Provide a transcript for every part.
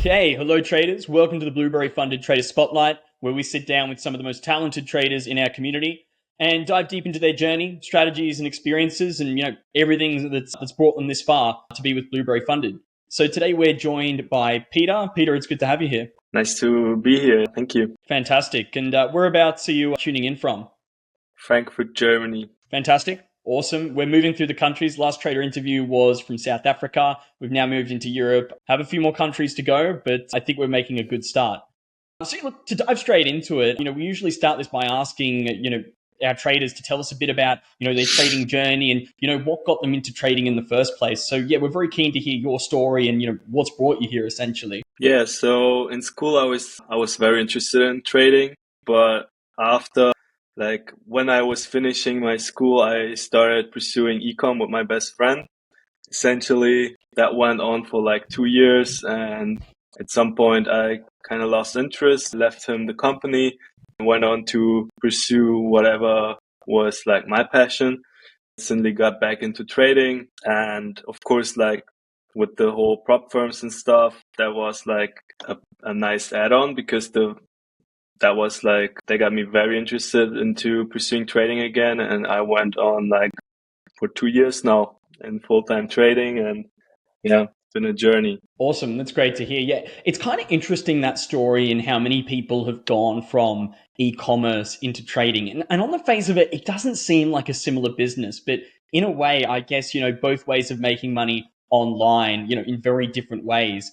Okay, hello traders. Welcome to the Blueberry Funded Trader Spotlight, where we sit down with some of the most talented traders in our community and dive deep into their journey, strategies, and experiences, and everything that's brought them this far to be with Blueberry Funded. So today we're joined by Peter. Peter, it's good to have you here. Nice to be here. Thank you. Fantastic. And whereabouts are you tuning in from? Frankfurt, Germany. Fantastic. Awesome. We're moving through the countries. Last trader interview was from South Africa. We've now moved into Europe. Have a few more countries to go, but I think we're making a good start. So look, to dive straight into it, we usually start this by asking, our traders to tell us a bit about, their trading journey and, what got them into trading in the first place. So yeah, we're very keen to hear your story and, what's brought you here essentially. Yeah. So in school, I was very interested in trading, but after when I was finishing my school, I started pursuing ecom with my best friend. Essentially, that went on for 2 years. And at some point, I kind of lost interest, left him the company, and went on to pursue whatever was my passion. Recently got back into trading. And of course, with the whole prop firms and stuff, that was a nice add-on because they got me very interested into pursuing trading again. And I went on for 2 years now in full-time trading, and yeah, it's been a journey. Awesome. That's great to hear. Yeah. It's kind of interesting, that story, and how many people have gone from e-commerce into trading. And on the face of it, it doesn't seem like a similar business, but in a way, I guess, both ways of making money online, in very different ways.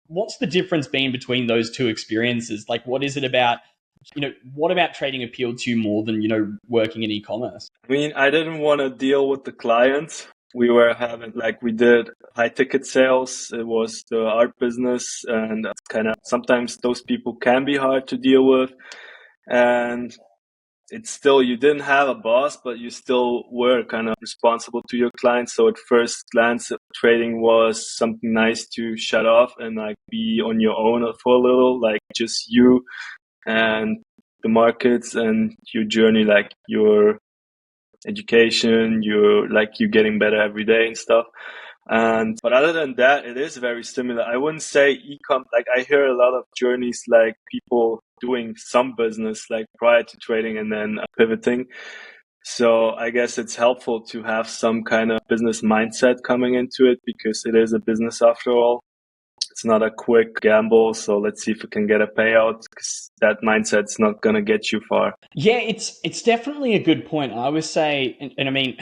What's the difference been between those two experiences? What is it about, what about trading appealed to you more than, working in e-commerce? I mean, I didn't want to deal with the clients. We were having, we did high ticket sales. It was the art business, and sometimes those people can be hard to deal with. And it's still, you didn't have a boss, but you still were kind of responsible to your clients. So at first glance, trading was something nice to shut off and be on your own for a little, just you and the markets and your journey, your education, you getting better every day and stuff. But other than that, it is very similar. I wouldn't say ecom, I hear a lot of journeys, people doing some business prior to trading and then pivoting. So I guess it's helpful to have some kind of business mindset coming into it because it is a business after all. It's not a quick gamble. So let's see if we can get a payout, because that mindset's not going to get you far. Yeah, it's definitely a good point. I would say, and I mean,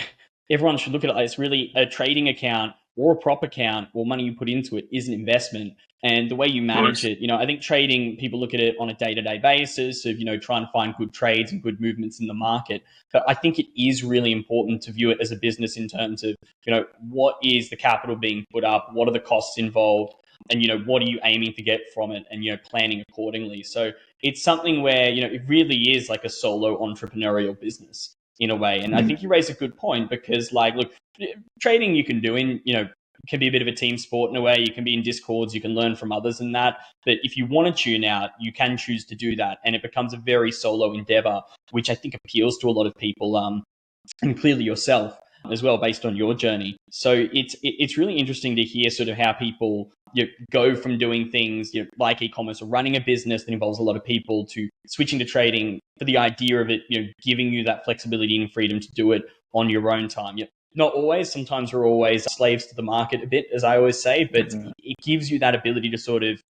everyone should look at it like it's really a trading account or a prop account, or money you put into it is an investment. And the way you manage it, I think trading, people look at it on a day-to-day basis of, try and find good trades and good movements in the market. But I think it is really important to view it as a business in terms of, what is the capital being put up? What are the costs involved? And, what are you aiming to get from it? And, planning accordingly. So it's something where, it really is like a solo entrepreneurial business in a way. And I think you raise a good point because look, trading you can do in, can be a bit of a team sport in a way. You can be in Discords, you can learn from others and that. But if you want to tune out, you can choose to do that. And it becomes a very solo endeavor, which I think appeals to a lot of people, and clearly yourself as well, based on your journey. So it's really interesting to hear sort of how people go from doing things like e-commerce or running a business that involves a lot of people to switching to trading for the idea of it, giving you that flexibility and freedom to do it on your own time. Not always. Sometimes we're always slaves to the market a bit, as I always say, but it gives you that ability to sort of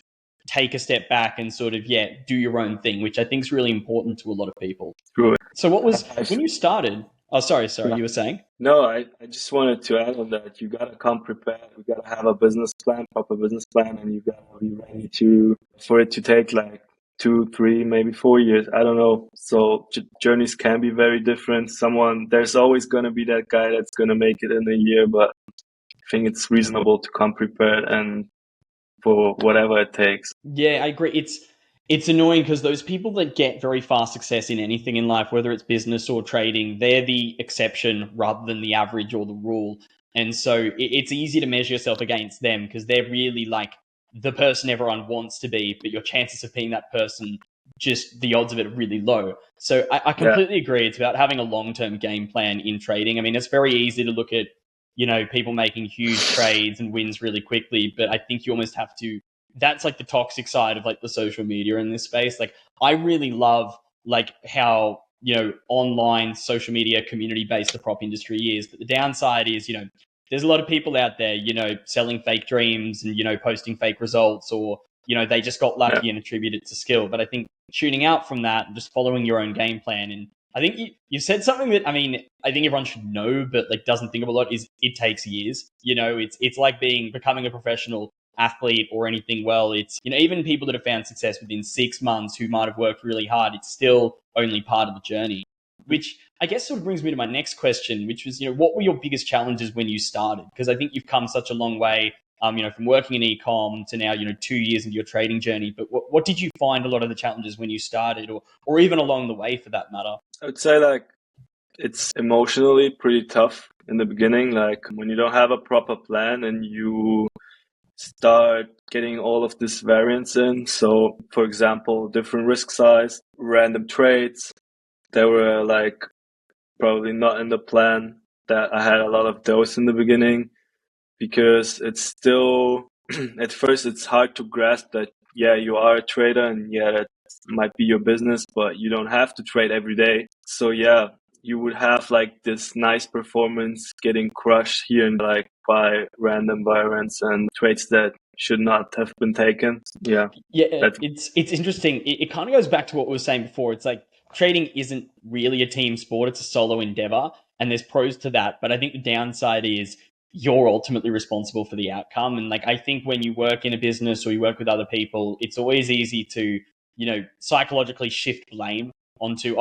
take a step back and sort of, do your own thing, which I think is really important to a lot of people. True. So what was, when you started, oh, sorry, you were saying? No, I just wanted to add on that. You got to come prepared. You got to have a business plan, proper business plan, and you got to be ready for it to take 2, 3, maybe 4 years. I don't know. So journeys can be very different. There's always going to be that guy that's going to make it in a year, but I think it's reasonable to come prepared and for whatever it takes. Yeah, I agree. It's annoying because those people that get very fast success in anything in life, whether it's business or trading, they're the exception rather than the average or the rule. And so it's easy to measure yourself against them because they're really the person everyone wants to be, but your chances of being that person, just the odds of it are really low. So I completely agree. It's about having a long-term game plan in trading. I mean, it's very easy to look at, people making huge trades and wins really quickly, but I think you almost have to that's like the toxic side of like the social media in this space. Like I really love like how, online social media community based the prop industry is. But the downside is, there's a lot of people out there, selling fake dreams and, posting fake results, or, they just got lucky and attribute it to skill. But I think tuning out from that and just following your own game plan. And I think you said something that, I think everyone should know, but like doesn't think of a lot, is it takes years. It's like becoming a professional athlete or anything. Well, it's, even people that have found success within 6 months who might have worked really hard, it's still only part of the journey. Which I guess sort of brings me to my next question, which was, what were your biggest challenges when you started? Because I think you've come such a long way, from working in e-com to now, 2 years into your trading journey. But what did you find a lot of the challenges when you started, or even along the way for that matter? I would say like it's emotionally pretty tough in the beginning. Like when you don't have a proper plan and you start getting all of this variance in. So for example, different risk size, random trades, they were like probably not in the plan. That I had a lot of those in the beginning, because it's still at first it's hard to grasp that you are a trader, and that might be your business, but you don't have to trade every day. So you would have like this nice performance getting crushed here and like by random variance and trades that should not have been taken. It's interesting. It kind of goes back to what we were saying before. It's like trading isn't really a team sport, it's a solo endeavor, and there's pros to that. But I think the downside is you're ultimately responsible for the outcome. And like I think when you work in a business or you work with other people, it's always easy to, psychologically shift blame onto,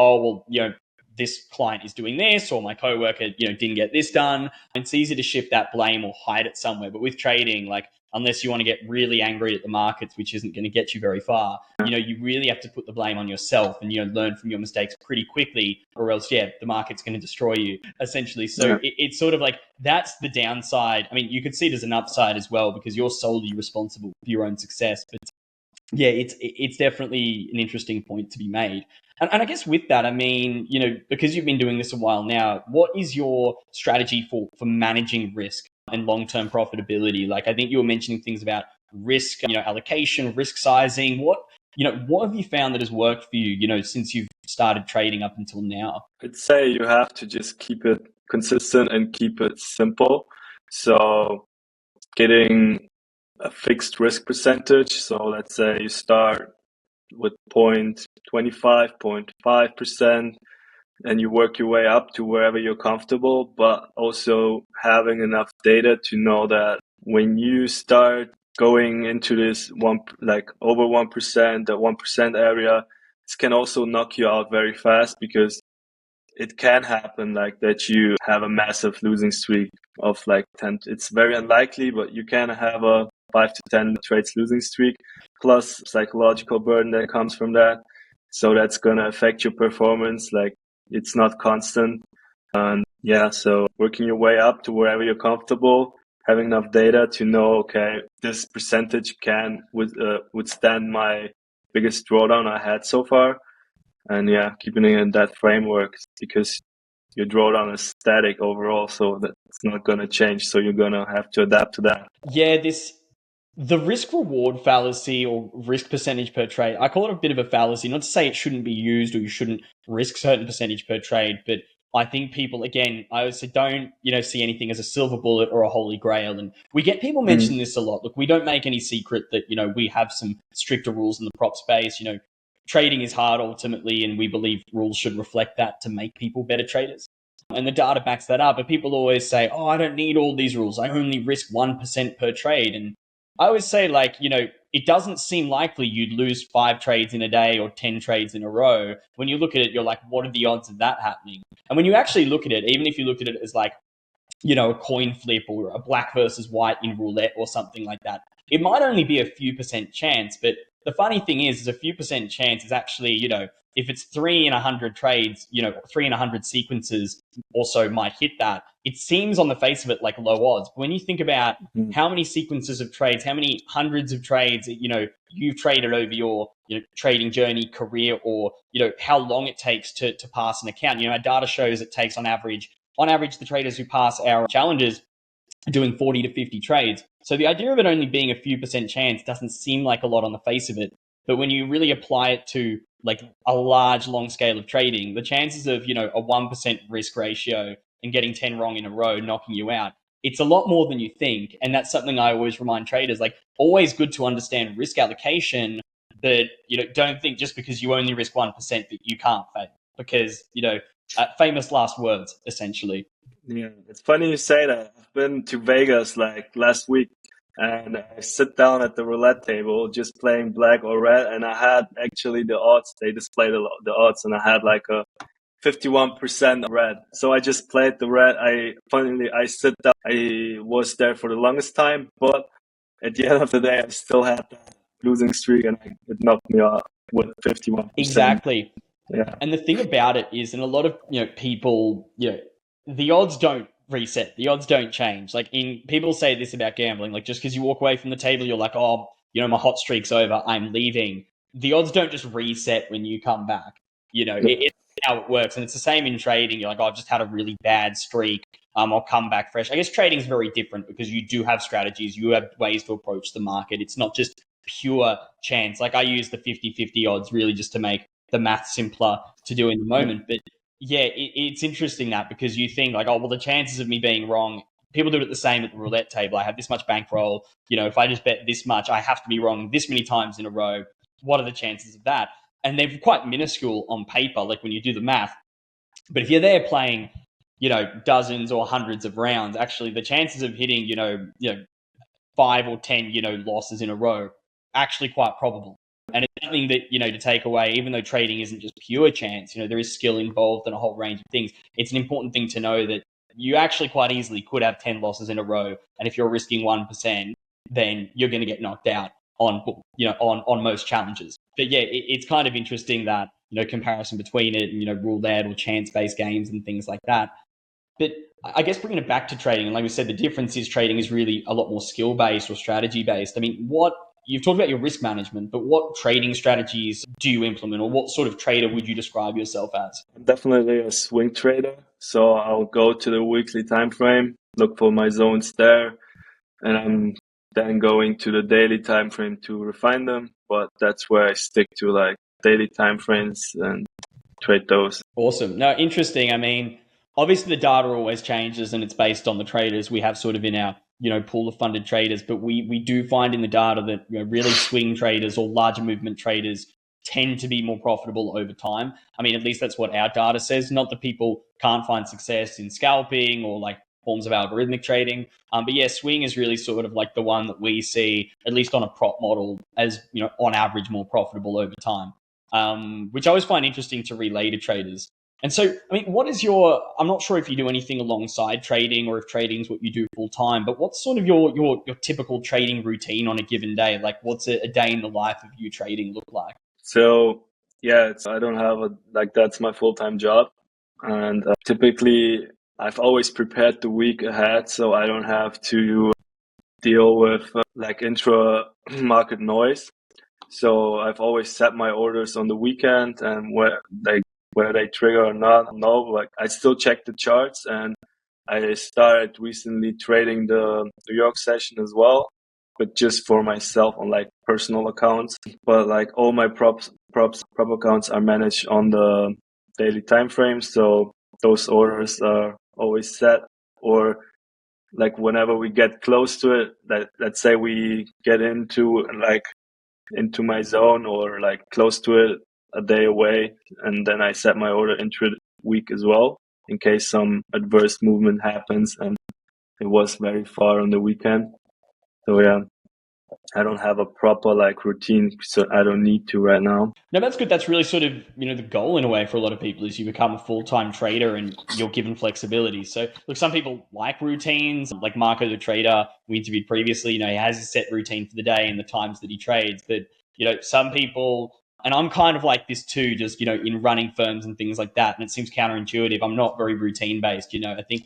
this client is doing this, or my coworker, didn't get this done. It's easy to shift that blame or hide it somewhere. But with trading, like unless you want to get really angry at the markets, which isn't going to get you very far, you really have to put the blame on yourself and, learn from your mistakes pretty quickly, or else, the market's going to destroy you, essentially. So it's sort of like, that's the downside. I mean, you could see it as an upside as well, because you're solely responsible for your own success. But it's definitely an interesting point to be made. And I guess with that, I mean, because you've been doing this a while now, what is your strategy for managing risk and long-term profitability? Like, I think you were mentioning things about risk, allocation, risk sizing. What have you found that has worked for you, since you've started trading up until now? I'd say you have to just keep it consistent and keep it simple. So getting a fixed risk percentage. So let's say you start with 0.25, 0.5%, and you work your way up to wherever you're comfortable, but also having enough data to know that when you start going into this over 1%, the 1% area, it can also knock you out very fast, because it can happen like that you have a massive losing streak of like 10. It's very unlikely, but you can have a 5 to 10 trades losing streak, plus psychological burden that comes from that. So that's going to affect your performance. Like it's not constant. And so working your way up to wherever you're comfortable, having enough data to know, okay, this percentage can withstand my biggest drawdown I had so far. And keeping it in that framework, because your drawdown is static overall, so that's not going to change. So you're going to have to adapt to that. The risk reward fallacy, or risk percentage per trade, I call it a bit of a fallacy. Not to say it shouldn't be used or you shouldn't risk certain percentage per trade, but I think people, again, I always say don't, see anything as a silver bullet or a holy grail. And we get people mention this a lot. Look, we don't make any secret that, we have some stricter rules in the prop space. Trading is hard ultimately, and we believe rules should reflect that to make people better traders. And the data backs that up. But people always say, oh, I don't need all these rules. I only risk 1% per trade. And I always say, like, it doesn't seem likely you'd lose 5 trades in a day or 10 trades in a row. When you look at it, you're like, what are the odds of that happening? And when you actually look at it, even if you looked at it as like, a coin flip or a black versus white in roulette or something like that, it might only be a few percent chance. But the funny thing is a few percent chance is actually, if it's 3 in 100 trades, 3 in 100 sequences also might hit that. It seems on the face of it like low odds. But when you think about how many sequences of trades, how many hundreds of trades, you've traded over your trading journey, career, or, how long it takes to pass an account. Our data shows it takes on average, the traders who pass our challenges doing 40 to 50 trades. So the idea of it only being a few percent chance doesn't seem like a lot on the face of it. But when you really apply it to like a large, long scale of trading, the chances of, a 1% risk ratio and getting 10 wrong in a row, knocking you out, it's a lot more than you think. And that's something I always remind traders, like always good to understand risk allocation, but, don't think just because you only risk 1% that you can't fail, because, famous last words, essentially. Yeah, it's funny you say that. I've been to Vegas like last week, and I sit down at the roulette table just playing black or red, and I had actually the odds. They displayed the odds, and I had like a 51% red. So I just played the red. I sit down. I was there for the longest time, but at the end of the day, I still had that losing streak, and it knocked me out with 51%. Exactly. Yeah. And the thing about it is, and a lot of people, the odds don't reset. The odds don't change. Like people say this about gambling, like just because you walk away from the table, you're like, oh, my hot streak's over, I'm leaving. The odds don't just reset when you come back. It's how it works. And it's the same in trading. You're like, oh, I've just had a really bad streak. I'll come back fresh. I guess trading is very different because you do have strategies. You have ways to approach the market. It's not just pure chance. Like I use the 50-50 odds really just to make the math simpler to do in the moment. But yeah, it's interesting that because you think like, oh, well, the chances of me being wrong, people do it the same at the roulette table. I have this much bankroll. If I just bet this much, I have to be wrong this many times in a row. What are the chances of that? And they're quite minuscule on paper, like when you do the math. But if you're there playing, dozens or hundreds of rounds, actually the chances of hitting, 5 or 10, losses in a row, actually quite probable. And it's something that, to take away, even though trading isn't just pure chance, there is skill involved and a whole range of things. It's an important thing to know that you actually quite easily could have 10 losses in a row. And if you're risking 1%, then you're going to get knocked out on most challenges. But yeah, it's kind of interesting that, comparison between it and, roulette or chance-based games and things like that. But I guess bringing it back to trading, and like we said, the difference is trading is really a lot more skill-based or strategy-based. I mean, you've talked about your risk management, but what trading strategies do you implement, or what sort of trader would you describe yourself as? I'm definitely a swing trader. So I'll go to the weekly time frame, look for my zones there, and I'm then going to the daily time frame to refine them. But that's where I stick to, like daily time frames and trade those. Awesome. No, interesting. I mean, obviously the data always changes and it's based on the traders we have sort of in our pool of funded traders, but we do find in the data that really swing traders or larger movement traders tend to be more profitable over time. I mean, at least that's what our data says. Not that people can't find success in scalping or like forms of algorithmic trading, but yeah, swing is really sort of like the one that we see, at least on a prop model, as on average more profitable over time, which I always find interesting to relay to traders. And so, I mean, I'm not sure if you do anything alongside trading or if trading is what you do full time, but what's sort of your typical trading routine on a given day? Like what's a day in the life of you trading look like? So yeah, I don't have that's my full-time job. And typically I've always prepared the week ahead so I don't have to deal with intra market noise. So I've always set my orders on the weekend, and where they trigger or not, no, like I still check the charts, and I started recently trading the New York session as well, but just for myself on like personal accounts. But like all my prop accounts are managed on the daily time frame, so those orders are always set. Or like whenever we get close to it, let's say we get into my zone or like close to it a day away, and then I set my order intra week as well in case some adverse movement happens, and it was very far on the weekend. So yeah, I don't have a proper routine, so I don't need to right now. No, that's good. That's really sort of, the goal in a way for a lot of people is you become a full-time trader and you're given flexibility. So look, some people like routines, like Marco, the trader we interviewed previously, he has a set routine for the day and the times that he trades. But, some people, and I'm kind of like this too, just, in running firms and things like that. And it seems counterintuitive. I'm not very routine based. I think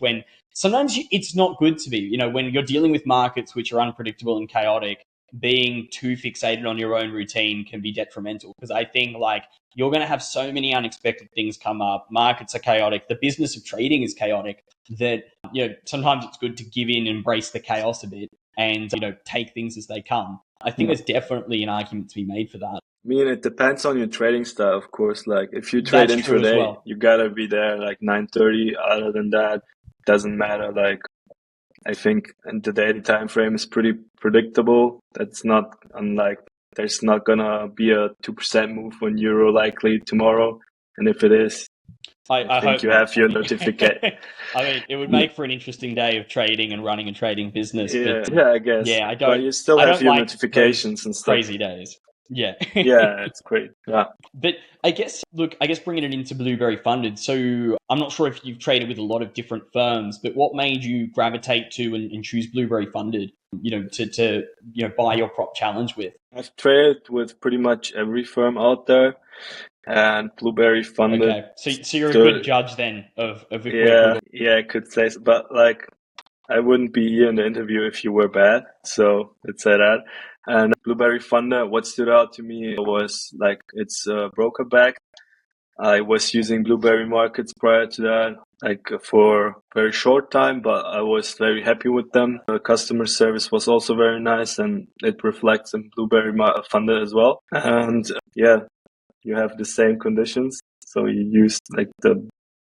sometimes it's not good to be, when you're dealing with markets which are unpredictable and chaotic, being too fixated on your own routine can be detrimental, because I think like you're going to have so many unexpected things come up. Markets are chaotic. The business of trading is chaotic, that sometimes it's good to give in, embrace the chaos a bit, and take things as they come. I think there's definitely an argument to be made for that. I mean, it depends on your trading style, of course. Like if you trade intraday, well, you gotta be there like 9:30. Other than that, doesn't matter. Like I think the daily time frame is pretty predictable. That's not unlike there's not gonna be a 2% move on euro likely tomorrow, and if it is, I think you have your notification. I mean, it would make for an interesting day of trading and running a trading business. Yeah, but, I guess. Yeah, I don't. But you still have your like notifications and stuff. Crazy days. Yeah. Yeah, it's great. Yeah. But I guess bringing it into Blueberry Funded. So I'm not sure if you've traded with a lot of different firms, but what made you gravitate to and choose Blueberry Funded, to buy your prop challenge with? I've traded with pretty much every firm out there, and Blueberry Funded. Okay, so you're a good judge then of yeah, I could say so. But like, I wouldn't be here in the interview if you were bad. So let's say that. And Blueberry Funded, what stood out to me was like it's broker backed. I was using Blueberry Markets prior to that, like for a very short time, but I was very happy with them. The customer service was also very nice, and it reflects in Blueberry Funded as well. And yeah, you have the same conditions, so you use like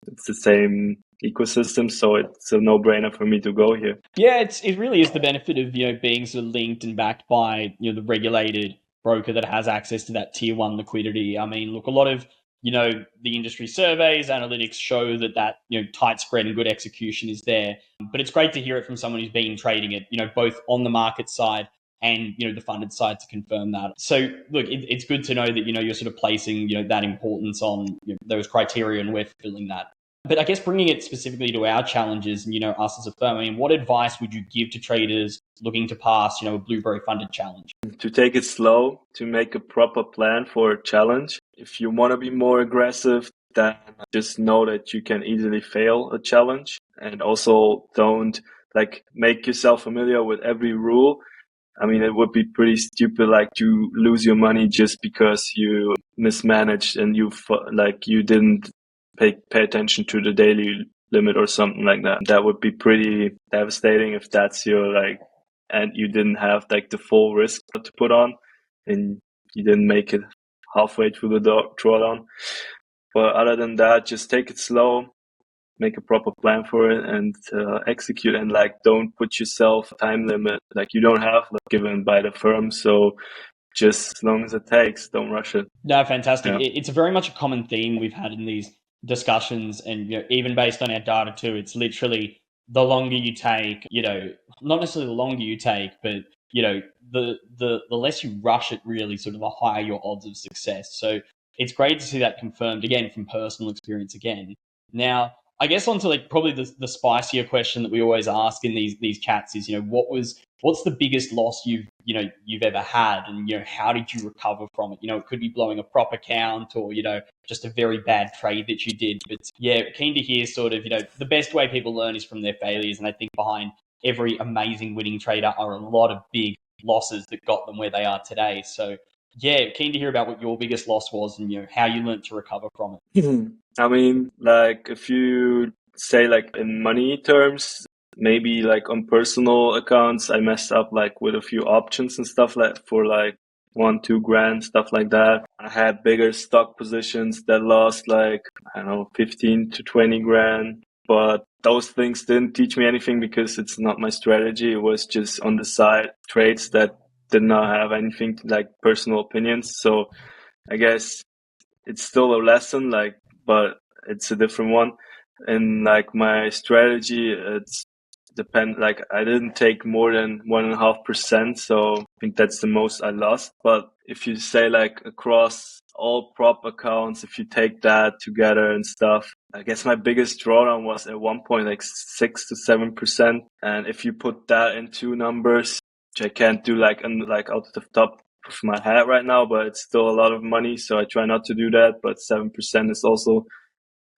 it's the same ecosystem, so it's a no-brainer for me to go here. Yeah, it really is the benefit of being sort of linked and backed by the regulated broker that has access to that tier 1 liquidity. I mean, look, a lot of the industry surveys, analytics show that tight spread and good execution is there. But it's great to hear it from someone who's been trading it, both on the market side and the funded side to confirm that. So look, it's good to know that you're sort of placing that importance on those criteria, and we're fulfilling that. But I guess bringing it specifically to our challenges and us as a firm, I mean, what advice would you give to traders looking to pass a Blueberry Funded challenge? To take it slow, to make a proper plan for a challenge. If you want to be more aggressive, then just know that you can easily fail a challenge, and also don't make yourself familiar with every rule. I mean, it would be pretty stupid to lose your money just because you mismanaged and you didn't pay attention to the daily limit or something like that. That would be pretty devastating if that's your and you didn't have the full risk to put on and you didn't make it halfway through the drawdown. But other than that, just take it slow, make a proper plan for it, and execute. And don't put yourself a time limit you don't have given by the firm. So just as long as it takes, don't rush it. No, fantastic. Yeah. It's very much a common theme we've had in these discussions, and even based on our data too, it's literally the longer you take, not necessarily the longer you take, but the less you rush it, really sort of the higher your odds of success. So it's great to see that confirmed again from personal experience again. Now, I guess onto probably the spicier question that we always ask in these chats is, what's the biggest loss you've ever had, and how did you recover from it? It could be blowing a prop account, or just a very bad trade that you did. But yeah, keen to hear sort of the best way people learn is from their failures, and I think behind every amazing winning trader are a lot of big losses that got them where they are today. So yeah, keen to hear about what your biggest loss was and how you learned to recover from it. I mean, if you say in money terms, maybe on personal accounts, I messed up with a few options and stuff for 1-2 grand, stuff like that. I had bigger stock positions that lost 15 to 20 grand. But those things didn't teach me anything because it's not my strategy. It was just on the side trades that did not have anything to personal opinions. So I guess it's still a lesson, but it's a different one. And my strategy, it's I didn't take more than 1.5%. So I think that's the most I lost. But if you say across all prop accounts, if you take that together and stuff, I guess my biggest drawdown was at one point 6 to 7%. And if you put that in two numbers, which I can't do out of the top of my head right now, but it's still a lot of money, so I try not to do that. But 7% is also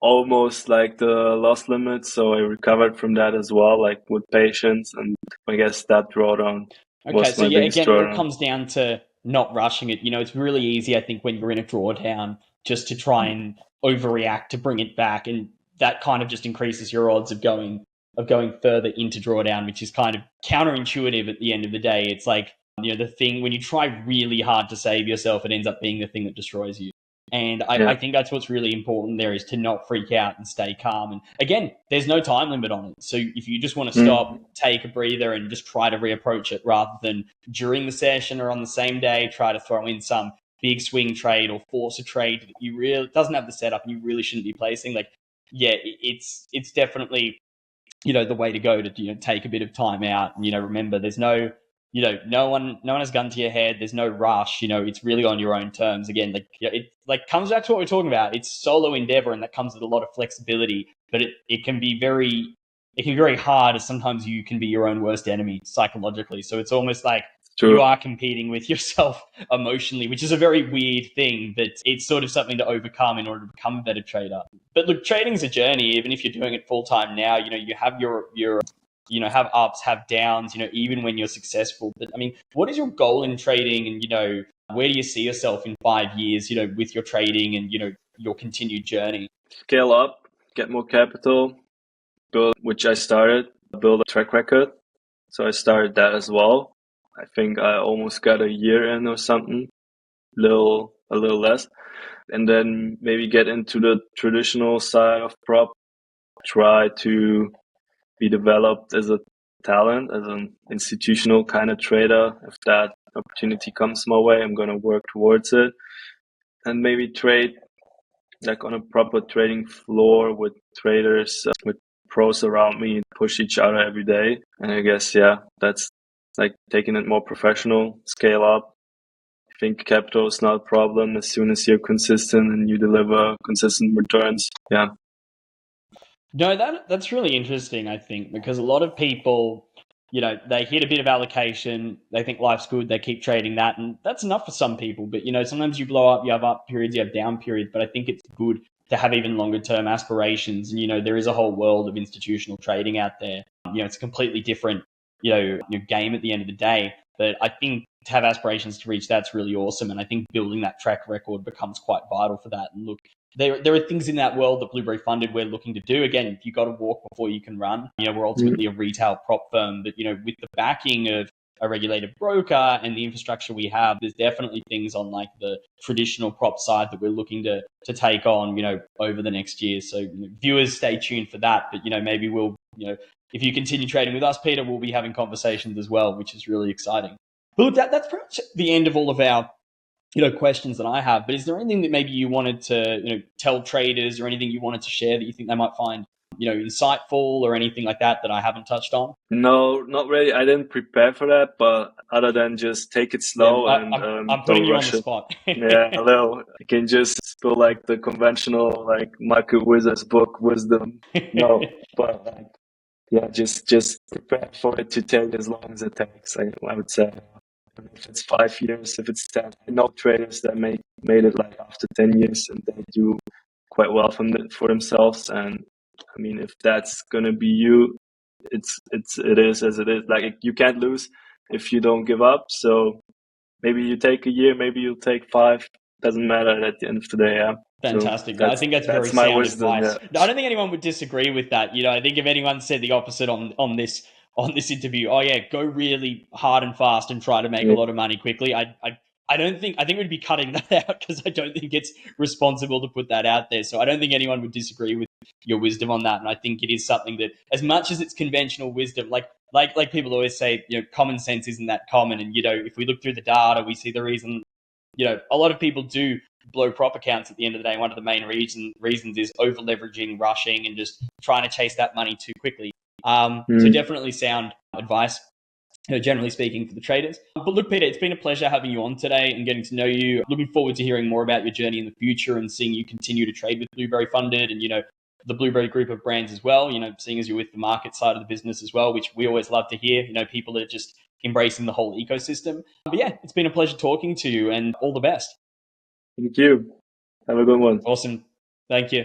almost the loss limit, so I recovered from that as well, with patience, and I guess that drawdown. Okay, was so my yeah, biggest again, it all drawdown. comes down to not rushing it. It's really easy, I think, when you're in a drawdown, just to try and overreact to bring it back, and that kind of just increases your odds of going further into drawdown, which is kind of counterintuitive at the end of the day. It's like, the thing when you try really hard to save yourself, it ends up being the thing that destroys you. And I Yeah. think that's what's really important there, is to not freak out and stay calm. And again, there's no time limit on it. So if you just want to Mm. stop, take a breather and just try to reapproach it, rather than during the session or on the same day, try to throw in some big swing trade or force a trade that you really doesn't have the setup and you really shouldn't be placing. Like, yeah, it's definitely, the way to go, to, take a bit of time out. And, remember, there's no one has gun to your head. There's no rush. It's really on your own terms. Again, it comes back to what we're talking about. It's solo endeavor, and that comes with a lot of flexibility. But it can be very hard, as sometimes you can be your own worst enemy psychologically. So it's almost like you True. are competing with yourself emotionally, which is a very weird thing, but it's sort of something to overcome in order to become a better trader. But look, trading's a journey. Even if you're doing it full time now, you have your have ups, have downs, even when you're successful. But I mean, what is your goal in trading? And, where do you see yourself in 5 years, with your trading and, your continued journey? Scale up, get more capital, which I started, build a track record. So I started that as well. I think I almost got a year in or something, a little less. And then maybe get into the traditional side of prop, try to be developed as a talent, as an institutional kind of trader. If that opportunity comes my way, I'm going to work towards it. And maybe trade like on a proper trading floor with traders, with pros around me, push each other every day. And I guess, yeah, that's like taking it more professional, scale up. I think capital is not a problem as soon as you're consistent and you deliver consistent returns. Yeah. No, that's really interesting, I think, because a lot of people, they hit a bit of allocation, they think life's good, they keep trading that, and that's enough for some people. But, sometimes you blow up, you have up periods, you have down periods, but I think it's good to have even longer term aspirations. And, there is a whole world of institutional trading out there. It's a completely different, your game at the end of the day. But I think to have aspirations to reach that's really awesome. And I think building that track record becomes quite vital for that. And look, there are things in that world that Blueberry Funded we're looking to do. Again, you got to walk before you can run. We're ultimately a retail prop firm, but with the backing of a regulated broker and the infrastructure we have, there's definitely things on like the traditional prop side that we're looking to take on, over the next year. So viewers, stay tuned for that. But maybe we'll, if you continue trading with us, Peter, we'll be having conversations as well, which is really exciting. But look, that's pretty much the end of all of our questions that I have. But is there anything that maybe you wanted to, tell traders, or anything you wanted to share that you think they might find, insightful, or anything like that I haven't touched on? No, not really. I didn't prepare for that, but other than just take it slow Yeah, and I'm putting don't you on rush the it. spot. Yeah, a little. I can just feel like the conventional, like Michael Wizard's book wisdom. No, but like, yeah, just prepare for it to take as long as it takes. I would say, if it's 5 years, if it's 10. I know traders that made it like after 10 years, and they do quite well for themselves. And I mean, if that's gonna be you, it is as it is. Like, you can't lose if you don't give up. So maybe you take a year, maybe you'll take 5. Doesn't matter at the end of the day. Yeah. So Fantastic. No, I think that's very that's my sound wisdom. advice. Yeah. No, I don't think anyone would disagree with that. I think if anyone said the opposite on this interview, oh yeah, go really hard and fast and try to make a lot of money quickly, I don't think, I think we'd be cutting that out, because I don't think it's responsible to put that out there. So I don't think anyone would disagree with your wisdom on that. And I think it is something that, as much as it's conventional wisdom, like people always say, common sense isn't that common. And if we look through the data, we see the reason, a lot of people do blow prop accounts at the end of the day. One of the main reasons is over leveraging, rushing, and just trying to chase that money too quickly. So definitely sound advice, generally speaking, for the traders. But look, Peter, it's been a pleasure having you on today and getting to know you. Looking forward to hearing more about your journey in the future and seeing you continue to trade with Blueberry Funded and, the Blueberry group of brands as well, seeing as you're with the market side of the business as well, which we always love to hear, people that are just embracing the whole ecosystem. But yeah, it's been a pleasure talking to you, and all the best. Thank you. Have a good one. Awesome. Thank you.